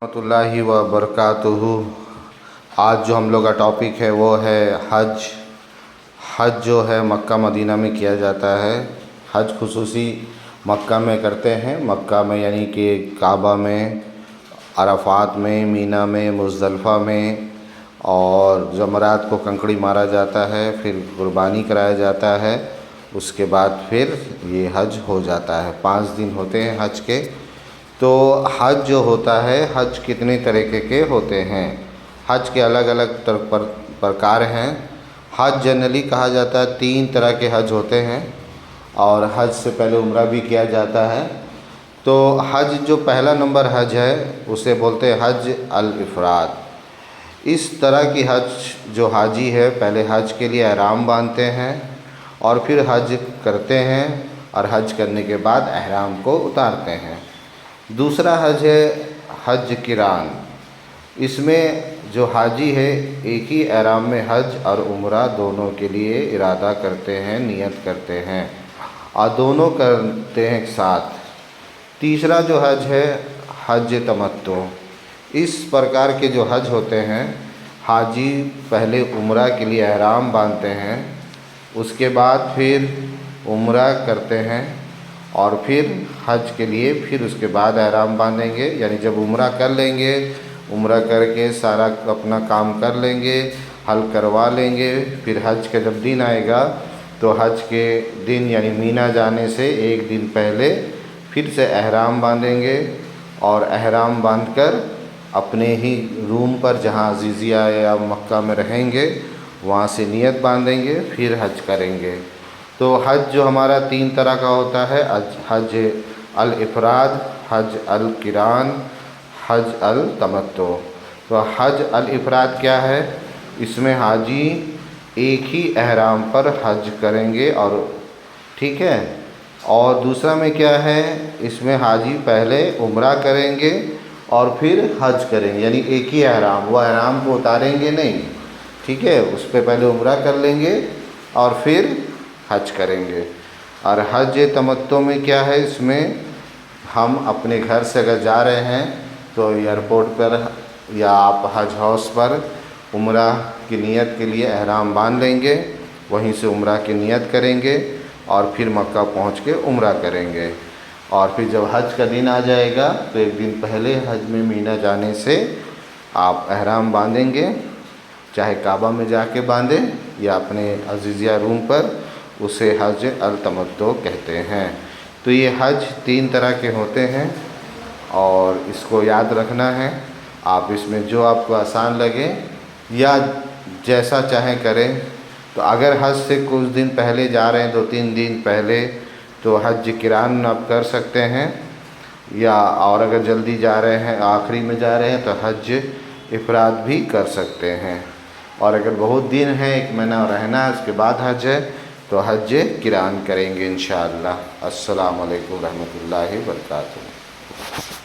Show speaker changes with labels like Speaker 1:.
Speaker 1: रहमतुल्लाहि व बरकातुहू। आज जो हम लोग का टॉपिक है वो है हज। हज जो है मक्का मदीना में किया जाता है। हज खुसूसी मक्का में करते हैं। मक्का में यानी कि काबा में, अरफात में, मीना में, मुज़दलिफ़ा में, और जमरात को कंकड़ी मारा जाता है, फिर कुर्बानी कराया जाता है। उसके बाद फिर ये हज हो जाता है। 5 दिन होते हैं हज के। तो हज जो होता है, हज कितने तरीके के होते हैं। हज के अलग अलग प्रकार हैं। हज जनरली कहा जाता है 3 तरह के हज होते हैं, और हज से पहले उम्रा भी किया जाता है। तो हज जो पहला नंबर हज है उसे बोलते हैं हज अल इफ़राद। इस तरह की हज जो हाजी है पहले हज के लिए एहराम बांधते हैं और फिर हज करते हैं, और हज करने के बाद एहराम को उतारते हैं। दूसरा हज है हज किरान। इसमें जो हाजी है एक ही एहराम में हज और उम्रा दोनों के लिए इरादा करते हैं, नियत करते हैं, और दोनों करते हैं एक साथ। तीसरा जो हज है हज तमत्तु। इस प्रकार के जो हज होते हैं, हाजी पहले उम्रा के लिए एहराम बांधते हैं, उसके बाद फिर उम्रा करते हैं, और फिर हज के लिए फिर उसके बाद एहराम बांधेंगे। यानी जब उम्रा कर लेंगे, उम्रा करके सारा अपना काम कर लेंगे, हल करवा लेंगे, फिर हज का जब दिन आएगा तो हज के दिन यानी मीना जाने से एक दिन पहले फिर से एहराम बांधेंगे, और एहराम बांधकर अपने ही रूम पर जहाँ अज़ीज़िया या मक्का में रहेंगे वहाँ से नियत बांधेंगे, फिर हज करेंगे। तो हज जो हमारा 3 तरह का होता है, हज अल इफ़राद, हज अल किरान, हज अल तमत्तु। तो हज अल इफ़राद क्या है? इसमें हाजी एक ही एहराम पर हज करेंगे, और ठीक है। और दूसरा में क्या है, इसमें हाजी पहले उम्रा करेंगे और फिर हज करेंगे, यानी एक ही एहराम, वो एहराम को उतारेंगे नहीं, ठीक है। उस पर पहले उम्रा कर लेंगे और फिर हज करेंगे। और हज तमत्तु में क्या है, इसमें हम अपने घर से अगर जा रहे हैं तो एयरपोर्ट पर या आप हज हाउस पर उम्रा की नियत के लिए एहराम बांध लेंगे, वहीं से उम्रा की नियत करेंगे, और फिर मक्का पहुंच के उम्रा करेंगे। और फिर जब हज का दिन आ जाएगा तो एक दिन पहले हज में मीना जाने से आप एहराम बांधेंगे, चाहे काबा में जाके बांधें या अपने अज़ीज़िया रूम पर, उसे हज अल तमत्तु कहते हैं। तो ये हज 3 तरह के होते हैं, और इसको याद रखना है। आप इसमें जो आपको आसान लगे या जैसा चाहें करें। तो अगर हज से कुछ दिन पहले जा रहे हैं, 2-3 दिन पहले, तो हज किरान आप कर सकते हैं, या और अगर जल्दी जा रहे हैं, आखिरी में जा रहे हैं, तो हज इफ़राद भी कर सकते हैं। और अगर बहुत दिन है, 1 महीना रहना है, उसके बाद हज है, तो हज किरान करेंगे इंशाअल्लाह। अस्सलामु अलैकुम रहमतुल्लाहि व बरकातुहू।